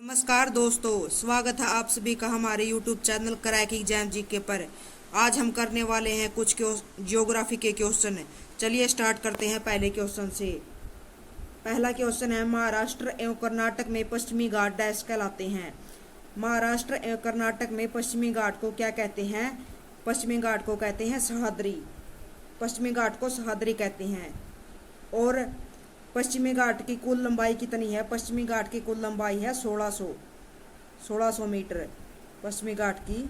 नमस्कार दोस्तों, स्वागत है आप सभी का हमारे YouTube channel crack exam GK पर। आज हम करने वाले हैं कुछ ज्योग्राफी के क्वेश्चन। चलिए स्टार्ट करते हैं पहले क्वेश्चन से। पहला क्वेश्चन है, महाराष्ट्र एवं कर्नाटक में पश्चिमी घाट डैश कहलाते हैं। महाराष्ट्र एवं कर्नाटक में पश्चिमी घाट को क्या कहते हैं? पश्चिमी घाट को कहते हैं सह्याद्री। पश्चिमी घाट को सह्याद्री कहते हैं। और पश्चिमी घाट की कुल लंबाई कितनी है? पश्चिमी घाट की कुल लंबाई है 1600 मीटर। पश्चिमी घाट की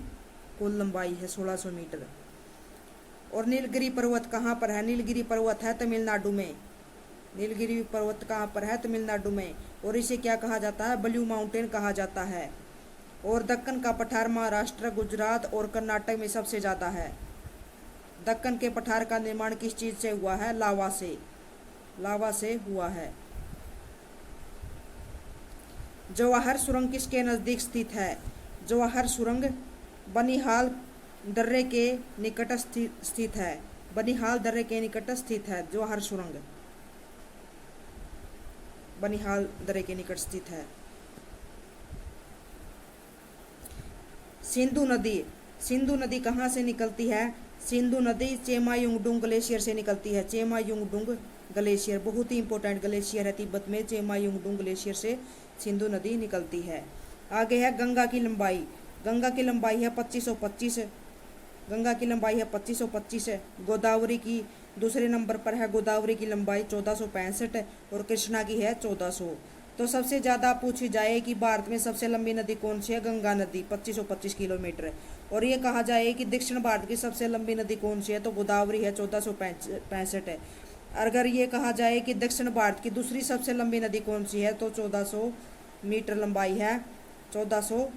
कुल लंबाई है 1600 मीटर। और नीलगिरी पर्वत कहाँ पर है? नीलगिरी पर्वत है तमिलनाडु में। नीलगिरी पर्वत कहाँ पर है? तमिलनाडु में। और इसे क्या कहा जाता है? ब्लू माउंटेन कहा जाता है। और दक्कन का पठार महाराष्ट्र, गुजरात और कर्नाटक में सबसे ज़्यादा है। दक्कन के पठार का निर्माण किस चीज़ से हुआ है? लावा से हुआ है। जवाहर सुरंग किसके नजदीक स्थित है? जवाहर सुरंग बनिहाल दर्रे के निकट स्थित है। बनिहाल दर्रे के निकट स्थित है जवाहर सुरंग। बनिहाल दर्रे के निकट स्थित है। सिंधु नदी कहाँ से निकलती है? सिंधु नदी चेमायुंगडुंग ग्लेशियर से निकलती है। चेमायुंगडुंग ग्लेशियर बहुत ही इंपॉर्टेंट ग्लेशियर है तिब्बत में। चेमायुंगडुंग ग्लेशियर से सिंधु नदी निकलती है। आगे है गंगा की लंबाई। गंगा की लंबाई है 2525। गंगा की लंबाई है 2525। गोदावरी की दूसरे नंबर पर है। गोदावरी की लंबाई 1465 और कृष्णा की है 1400। तो सबसे ज़्यादा पूछी जाए कि भारत में सबसे लंबी नदी कौन सी है? गंगा नदी 2525 किलोमीटर। और ये कहा जाए कि दक्षिण भारत की सबसे लंबी नदी कौन सी है? तो गोदावरी है 1465 है। अगर ये कहा जाए कि दक्षिण भारत की दूसरी सबसे लंबी नदी कौन सी है? तो 1400 मीटर लंबाई है। 1400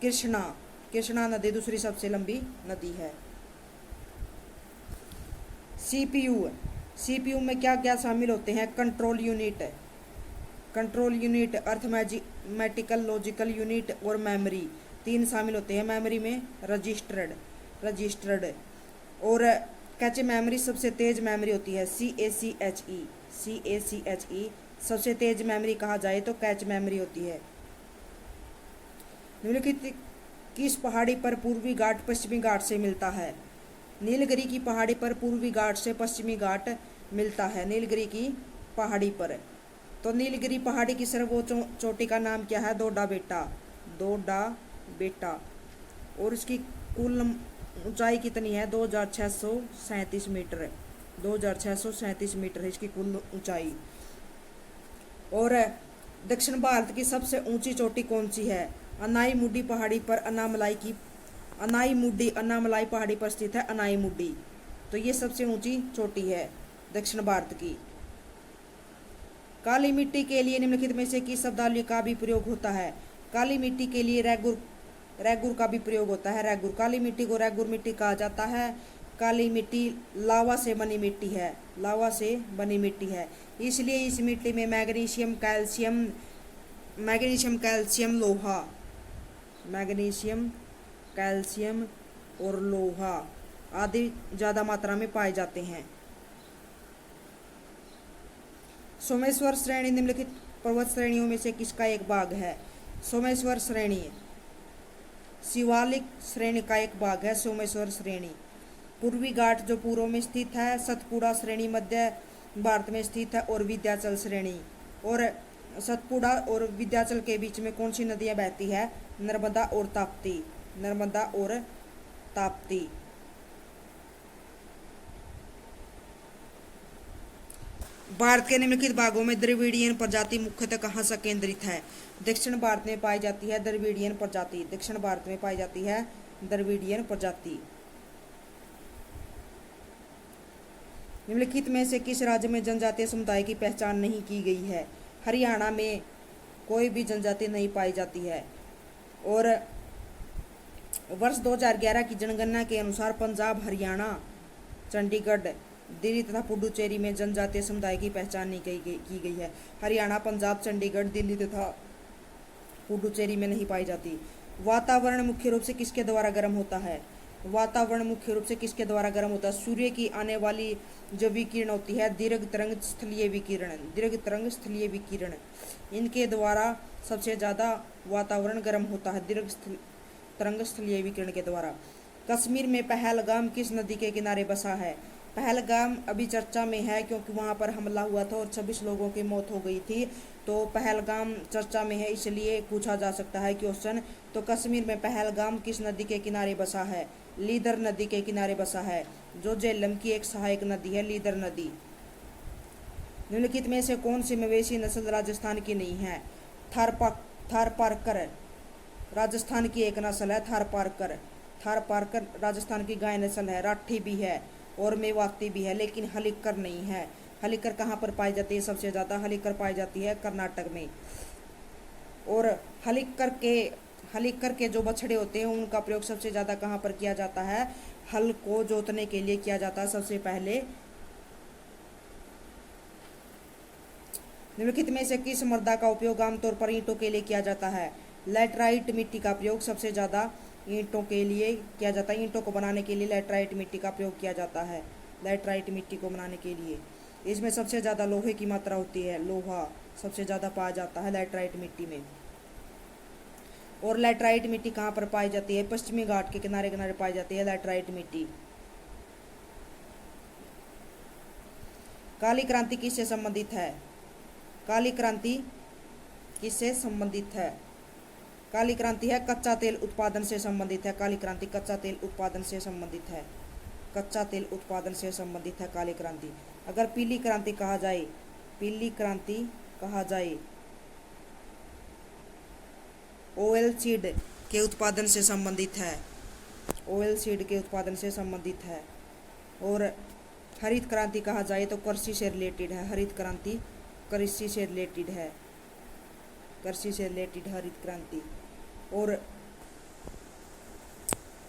कृष्णा नदी दूसरी सबसे लंबी नदी है। सीपीयू में क्या क्या शामिल होते हैं? Control unit, arithmetical logical unit और मेमोरी, तीन शामिल होते हैं। मेमोरी में रजिस्टर्ड। और कैचे मेमोरी सबसे तेज मेमोरी होती है। CACHE सबसे तेज मेमोरी कहा जाए तो कैच मेमोरी होती है। निम्नलिखित किस पहाड़ी पर पूर्वी घाट पश्चिमी घाट से मिलता है? नीलगिरी की पहाड़ी पर पूर्वी घाट से पश्चिमी घाट मिलता है। नीलगिरी की पहाड़ी पर। तो नीलगिरी पहाड़ी की सर्वोच्च चोटी का नाम क्या है? डोडा बेटा। और इसकी कुल ऊंचाई कितनी है? 2637 मीटर। 2637 मीटर है इसकी कुल ऊंचाई। और दक्षिण भारत की सबसे ऊंची चोटी कौन सी है? अनाई पहाड़ी पर अनामलाई पहाड़ी पर स्थित है अनाई। तो ये सबसे ऊंची चोटी है दक्षिण भारत की। काली मिट्टी के लिए निम्नलिखित में से किस शब्दावली का भी प्रयोग होता है? काली मिट्टी के लिए रैगुर का भी प्रयोग होता है। रैगुर, काली मिट्टी को रैगुर मिट्टी कहा जाता है। काली मिट्टी लावा से बनी मिट्टी है। इसलिए इस मिट्टी में मैग्नीशियम, कैल्शियम और लोहा आदि ज़्यादा मात्रा में पाए जाते हैं। सोमेश्वर श्रेणी निम्नलिखित पर्वत श्रेणियों में से किसका एक भाग है? सोमेश्वर श्रेणी शिवालिक श्रेणी का एक भाग है। सोमेश्वर श्रेणी। पूर्वी घाट जो पूर्व में स्थित है। सतपुड़ा श्रेणी मध्य भारत में स्थित है। और विंध्याचल श्रेणी। और सतपुड़ा और विंध्याचल के बीच में कौन सी नदियां बहती है? नर्मदा और ताप्ती। भारत के निम्नलिखित भागों में द्रविड़ियन प्रजाति मुख्यतः कहाँ से केंद्रित है? दक्षिण भारत में पाई जाती है द्रविड़ियन प्रजाति। दक्षिण भारत में पाई जाती है द्रविड़ियन प्रजाति। निम्नलिखित में से किस राज्य में जनजातीय समुदाय की पहचान नहीं की गई है? हरियाणा में कोई भी जनजाति नहीं पाई जाती है। और वर्ष 2011 की जनगणना के अनुसार पंजाब, हरियाणा, चंडीगढ़, दिल्ली तथा पुडुचेरी में जनजातीय समुदाय की पहचान नहीं की गई है। हरियाणा, पंजाब, चंडीगढ़, दिल्ली तथा पुडुचेरी में नहीं पाई जाती। वातावरण मुख्य रूप से किसके द्वारा गर्म होता है? वातावरण मुख्य रूप से किसके द्वारा गर्म होता है? सूर्य की आने वाली जो विकिरण होती है, दीर्घ तरंग स्थलीय विकिरण, दीर्घ तरंग स्थलीय विकिरण, इनके द्वारा सबसे ज़्यादा वातावरण गर्म होता है, दीर्घ तरंग स्थलीय विकिरण के द्वारा। कश्मीर में पहलगाम किस नदी के किनारे बसा है? पहलगाम अभी चर्चा में है क्योंकि वहां पर हमला हुआ था और 26 लोगों की मौत हो गई थी, तो पहलगाम चर्चा में है, इसलिए पूछा जा सकता है क्वेश्चन। तो कश्मीर में पहलगाम किस नदी के किनारे बसा है? लीदर नदी के किनारे बसा है, जो झेलम की एक सहायक नदी है, लीदर नदी। निम्नलिखित में से कौन सी मवेशी नस्ल राजस्थान की नहीं है? थारपारकर राजस्थान की एक नस्ल है, थारपारकर। थारपारकर राजस्थान की गाय नस्ल है, राठी भी है और मेवाती भी है, लेकिन हलिकर नहीं है। हलिकर कहाँ पर पाई जाती है? सबसे ज़्यादा हलिकर पाई जाती है कर्नाटक में। और हलिकर के जो बछड़े होते हैं उनका प्रयोग सबसे ज़्यादा कहाँ पर किया जाता है? हल को जोतने के लिए किया जाता है सबसे पहले। निम्नलिखित में से किस मृदा का उपयोग आमतौर पर ईंटों के लिए किया जाता है? लैटराइट मिट्टी का प्रयोग सबसे ज़्यादा ईंटों के लिए किया जाता है। ईंटों को बनाने के लिए लैटराइट मिट्टी का प्रयोग किया जाता है, लैटराइट मिट्टी को बनाने के लिए। इसमें सबसे ज़्यादा लोहे की मात्रा होती है, लोहा सबसे ज़्यादा पाया जाता है लैटराइट मिट्टी में। और लैटराइट मिट्टी कहाँ पर पाई जाती है? पश्चिमी घाट के किनारे किनारे पाई जाती है लैटराइट मिट्टी। काली क्रांति किससे संबंधित है? काली क्रांति किससे संबंधित है? काली क्रांति है कच्चा तेल उत्पादन से संबंधित है। काली क्रांति कच्चा तेल उत्पादन से संबंधित है, कच्चा तेल उत्पादन से संबंधित है काली क्रांति। अगर पीली क्रांति कहा जाए, पीली क्रांति कहा जाए, ऑयल सीड के उत्पादन से संबंधित है, ऑयल सीड के उत्पादन से संबंधित है। और हरित क्रांति कहा जाए तो कृषि से रिलेटेड है, हरित क्रांति कृषि से रिलेटेड है, कृषि से रिलेटेड हरित क्रांति। और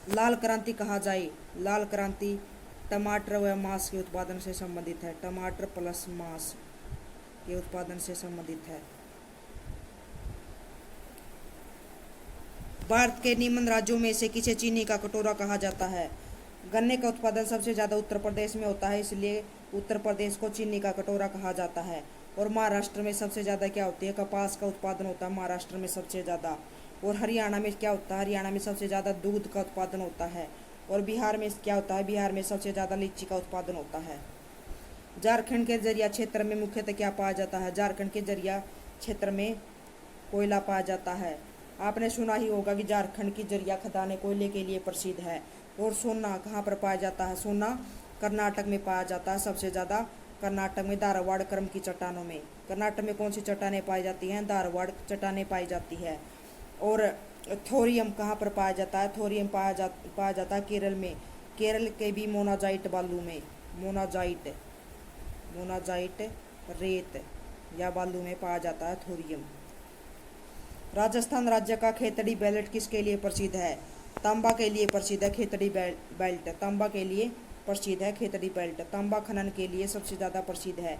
लाल क्रांति कहा जाए, लाल क्रांति टमाटर व मांस के उत्पादन से संबंधित है, टमाटर प्लस मांस के उत्पादन से संबंधित है। भारत के निम्न राज्यों में से किसे चीनी का कटोरा कहा जाता है? गन्ने का उत्पादन सबसे ज़्यादा उत्तर प्रदेश में होता है, इसलिए उत्तर प्रदेश को चीनी का कटोरा कहा जाता है। और महाराष्ट्र में सबसे ज़्यादा क्या होती है? कपास का उत्पादन होता है महाराष्ट्र में सबसे ज़्यादा। और हरियाणा में क्या होता है? हरियाणा में सबसे ज़्यादा दूध का उत्पादन होता है। और बिहार में क्या होता है? बिहार में सबसे ज़्यादा लीची का उत्पादन होता है। झारखंड के जरिया क्षेत्र में मुख्यतः क्या पाया जाता है? झारखंड के जरिया क्षेत्र में कोयला पाया जाता है। आपने सुना ही होगा कि झारखंड की जरिया खदानें कोयले के लिए प्रसिद्ध है। और सोना कहाँ पर पाया जाता है? सोना कर्नाटक में पाया जाता है सबसे ज़्यादा, कर्नाटक में धारवाड़ क्रम की चट्टानों में। कर्नाटक में कौन सी चट्टानें पाई जाती हैं? धारवाड़ चट्टानें पाई जाती है। और थोरियम कहाँ पर पाया जाता है? थोरियम पाया जाता है केरल में, केरल के भी मोनाजाइट बालू में, मोनाजाइट रेत या बालू में पाया जाता है थोरियम। राजस्थान राज्य का खेतड़ी बेल्ट किसके लिए प्रसिद्ध है? तांबा के लिए प्रसिद्ध है खेतड़ी बेल्ट, तांबा के लिए प्रसिद्ध है खेतड़ी बेल्ट। तांबा खनन के लिए सबसे ज़्यादा प्रसिद्ध है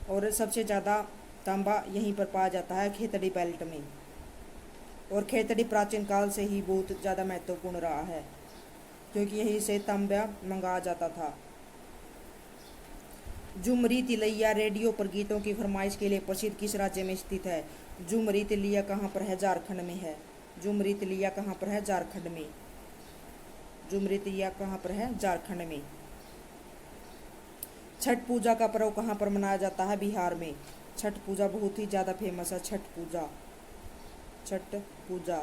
और सबसे ज़्यादा तांबा यहीं पर पाया जाता है खेतड़ी बेल्ट में। और खेतड़ी प्राचीन काल से ही बहुत ज़्यादा महत्वपूर्ण रहा है क्योंकि यहीं से तांबा मंगाया जाता था। झुमरी तिलैया रेडियो पर गीतों की फरमाइश के लिए प्रसिद्ध किस राज्य में स्थित है? झुमरी तिलैया कहाँ पर है? झारखंड में है। झुमरी तिलैया कहाँ पर है? झारखंड में। झुमरी तिलैया कहाँ पर है? झारखंड में। छठ पूजा का पर्व कहाँ पर मनाया जाता है? बिहार में। छठ पूजा बहुत ही ज़्यादा फेमस है, छठ पूजा, छठ पूजा।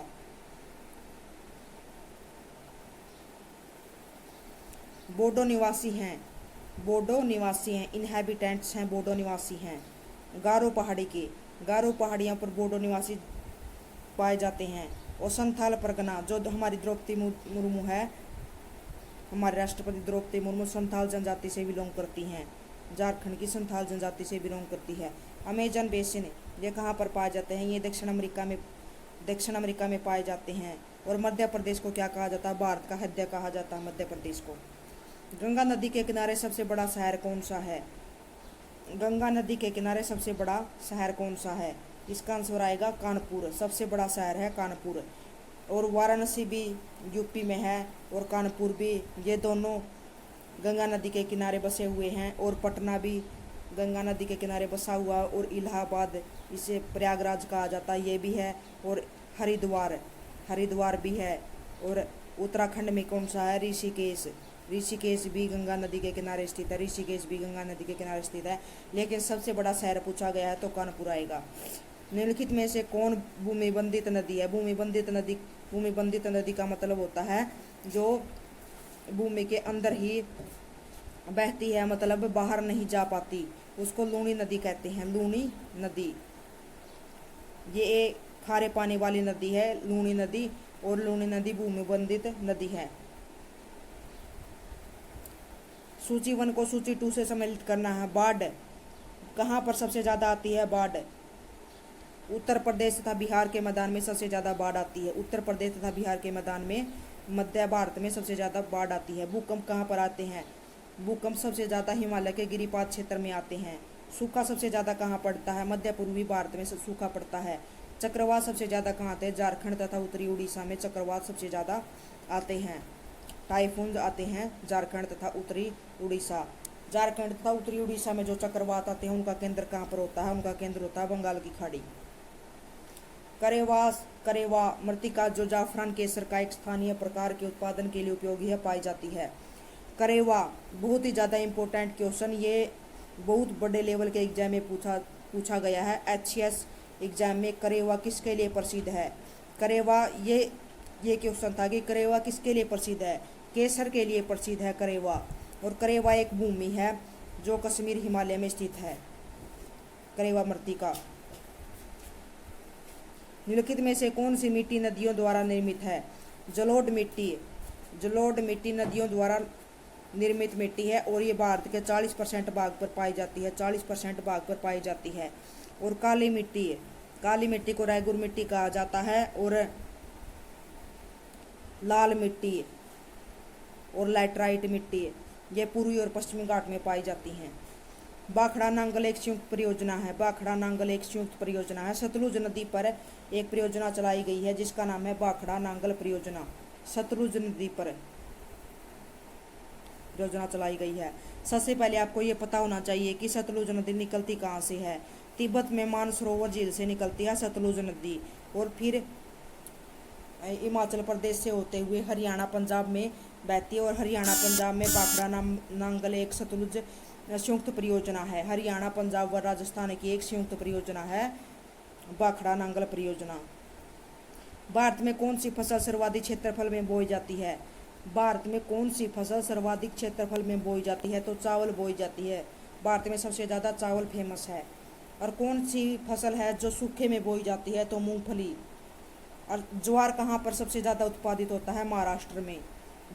बोडो निवासी हैं, बोडो निवासी हैं, इनहैबिटेंट्स हैं, बोडो निवासी हैं। गारो पहाड़ी के, गारो पहाड़ियों पर बोडो निवासी पाए जाते हैं। और संथाल परगना, जो हमारी द्रौपदी मुर्मू है, हमारे राष्ट्रपति द्रौपदी मुर्मू संथाल जनजाति से बिलोंग करती हैं, झारखंड की संथाल जनजाति से बिलोंग करती है। अमेजन बेसिन, ये कहाँ पर पाए जाते हैं? ये दक्षिण अमेरिका में पाए जाते हैं। और मध्य प्रदेश को क्या कहा जाता है? भारत का हृदय कहा जाता है मध्य प्रदेश को। गंगा नदी के किनारे सबसे बड़ा शहर कौन सा है? गंगा नदी के किनारे सबसे बड़ा शहर कौन सा है? इसका आंसर आएगा कानपुर, सबसे बड़ा शहर है कानपुर। और वाराणसी भी यूपी में है और कानपुर भी, ये दोनों गंगा नदी के किनारे बसे हुए हैं। और पटना भी गंगा नदी के किनारे बसा हुआ, और इलाहाबाद, इसे प्रयागराज कहा जाता है, ये भी है। और हरिद्वार, हरिद्वार भी है। और उत्तराखंड में कौन सा है? ऋषिकेश, ऋषिकेश भी गंगा नदी के किनारे स्थित है, ऋषिकेश भी गंगा नदी के किनारे स्थित है। लेकिन सबसे बड़ा शहर पूछा गया है तो कानपुर आएगा। निम्नलिखित में से कौन भूमिबंधित नदी है? भूमिबंधित नदी का मतलब होता है जो भूमि के अंदर ही बहती है, मतलब बाहर नहीं जा पाती, उसको लूणी नदी कहते हैं। लूणी नदी ये एक खारे पानी वाली नदी है, लूणी नदी। और लूणी नदी भूमिबंधित नदी है। सूची 1 को सूची 2 से सम्मिलित करना है। बाढ़ कहाँ पर सबसे ज़्यादा आती है? बाढ़ उत्तर प्रदेश तथा बिहार के मैदान में सबसे ज़्यादा बाढ़ आती है। उत्तर प्रदेश तथा बिहार के मैदान में, मध्य भारत में सबसे ज़्यादा बाढ़ आती है। भूकंप कहाँ पर आते हैं? भूकंप सबसे ज़्यादा हिमालय के गिरिपात क्षेत्र में आते हैं। सूखा सबसे ज़्यादा कहाँ पड़ता है? मध्य पूर्वी भारत में सूखा पड़ता है। चक्रवात सबसे ज़्यादा कहाँ आते हैं? झारखंड तथा उत्तरी उड़ीसा में चक्रवात सबसे ज़्यादा आते हैं। टाइफून आते हैं झारखंड तथा उत्तरी उड़ीसा। झारखंड तथा उत्तरी उड़ीसा में जो चक्रवात आते हैं उनका केंद्र कहाँ पर होता है? उनका केंद्र होता है बंगाल की खाड़ी। करेवा मृत्तिका जो जाफरान केसर का एक स्थानीय प्रकार के उत्पादन के लिए उपयोगी है, पाई जाती है। करेवा बहुत ही ज़्यादा इम्पोर्टेंट क्वेश्चन, ये बहुत बड़े लेवल के एग्जाम में पूछा गया है। HCS एग्जाम में करेवा किसके लिए प्रसिद्ध है? करेवा ये क्वेश्चन था कि करेवा किसके लिए प्रसिद्ध है? केसर के लिए प्रसिद्ध है करेवा। और करेवा एक भूमि है जो कश्मीर हिमालय में स्थित है, करेवा मृत्तिका। निम्नलिखित में से कौन सी मिट्टी नदियों द्वारा निर्मित है? जलोढ़ मिट्टी, जलोढ़ मिट्टी नदियों द्वारा निर्मित मिट्टी है और ये भारत के 40% भाग पर पाई जाती है, 40% भाग पर पाई जाती है। और काली मिट्टी, काली मिट्टी को रायगुर मिट्टी कहा जाता है। और लाल मिट्टी और लैटराइट मिट्टी ये पूर्वी और पश्चिमी घाट में पाई जाती हैं। भाखड़ा नांगल एक संयुक्त परियोजना है, भाखड़ा नांगल एक संयुक्त परियोजना है। सतलुज नदी पर एक परियोजना चलाई गई है जिसका नाम है भाखड़ा नांगल परियोजना। सतलुज नदी पर परियोजना चलाई गई है। सबसे पहले आपको ये पता होना चाहिए कि सतलुज नदी निकलती कहाँ से है। तिब्बत में मानसरोवर झील से निकलती है सतलुज नदी, और फिर हिमाचल प्रदेश से होते हुए हरियाणा पंजाब में बहती है। और हरियाणा पंजाब में भाखड़ा नांगल एक सतलुज संयुक्त परियोजना है। हरियाणा पंजाब व राजस्थान की एक संयुक्त परियोजना है भाखड़ा नांगल परियोजना। भारत में कौन सी फसल सर्वाधिक क्षेत्रफल में बोई जाती है? भारत में कौन सी फसल सर्वाधिक क्षेत्रफल में बोई जाती है? तो चावल बोई जाती है। भारत में सबसे ज़्यादा चावल फेमस है। और कौन सी फसल है जो सूखे में बोई जाती है? तो मूंगफली। और ज्वार कहाँ पर सबसे ज़्यादा उत्पादित होता है? महाराष्ट्र में।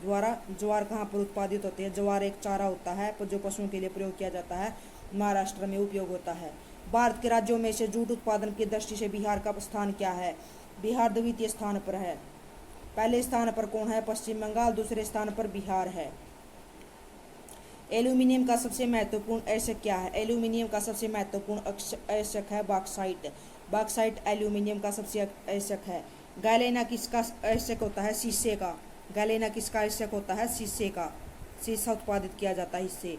ज्वार कहाँ पर उत्पादित होती है? ज्वार एक चारा होता है जो पशुओं के लिए प्रयोग किया जाता है, महाराष्ट्र में उपयोग होता है। भारत के राज्यों में से जूट उत्पादन की दृष्टि से बिहार का स्थान क्या है? बिहार द्वितीय स्थान पर है। पहले स्थान पर कौन है? पश्चिम बंगाल। दूसरे स्थान पर बिहार है। एल्यूमिनियम का सबसे महत्वपूर्ण अयस्क क्या है? एल्यूमिनियम का सबसे महत्वपूर्ण अयस्क है बॉक्साइट। बॉक्साइट एल्यूमिनियम का सबसे अयस्क है। गैलेना किसका अयस्क होता है? शीशे का। गैलेना किसका अयस्क होता है? शीशे का। शीशा उत्पादित किया जाता है इससे।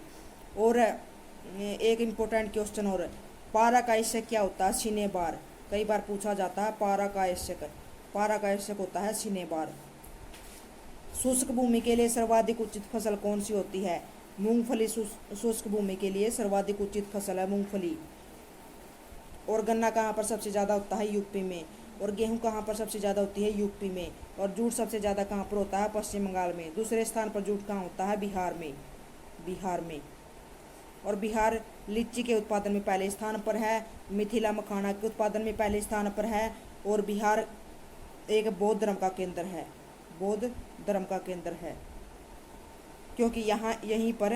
और एक इम्पोर्टेंट क्वेश्चन और, पारा का अयस्क क्या होता है? सिनेबार। कई बार पूछा जाता है पारा का अयस्क। पारा का अयस्क होता है सिनेबार। शुष्क भूमि के लिए सर्वाधिक उचित फसल कौन सी होती है? मूंगफली शुष्क भूमि के लिए सर्वाधिक उचित फसल है मूंगफली। और गन्ना कहाँ पर सबसे ज़्यादा होता है? यूपी में। और गेहूं कहाँ पर सबसे ज़्यादा होती है? यूपी में। और जूट सबसे ज़्यादा कहाँ पर होता है? पश्चिम बंगाल में। दूसरे स्थान पर जूट कहाँ होता है? बिहार में। बिहार में। और बिहार लीची के उत्पादन में पहले स्थान पर है, मिथिला मखाना के उत्पादन में पहले स्थान पर है। और बिहार एक बौद्ध धर्म का केंद्र है, बौद्ध धर्म का केंद्र है, क्योंकि यहीं पर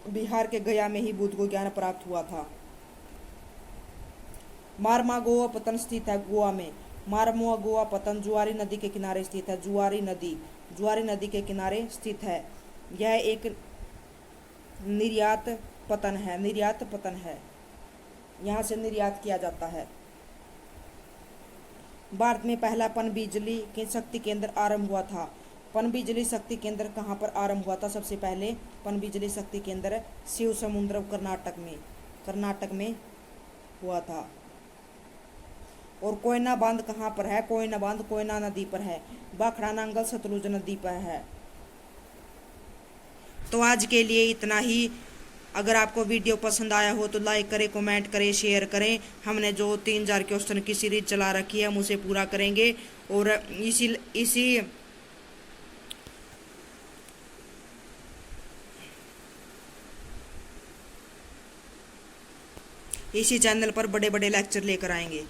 बिहार के गया में ही बुद्ध को ज्ञान प्राप्त हुआ था। मारमा गोवा पतन स्थित है गोवा में। मारमुआ गोवा पतन जुआरी नदी के किनारे स्थित है। जुआरी नदी के किनारे स्थित है। यह एक निर्यात पतन है, यहाँ से निर्यात किया जाता है। भारत में पहला पनबिजली के शक्ति केंद्र आरंभ हुआ था। पनबिजली शक्ति केंद्र कहाँ पर आरंभ हुआ था? सबसे पहले पनबिजली शक्ति केंद्र शिव समुद्रम कर्नाटक में हुआ था। और कोयना बांध कहाँ पर है? कोयना बांध कोयना नदी पर है। भाखड़ा नांगल सतलुज नदी पर है। तो आज के लिए इतना ही। अगर आपको वीडियो पसंद आया हो तो लाइक करें, कमेंट करें, शेयर करें। हमने जो 3000 क्वेश्चन की सीरीज चला रखी है हम उसे पूरा करेंगे। और इसी चैनल पर बड़े बड़े लेक्चर लेकर आएंगे।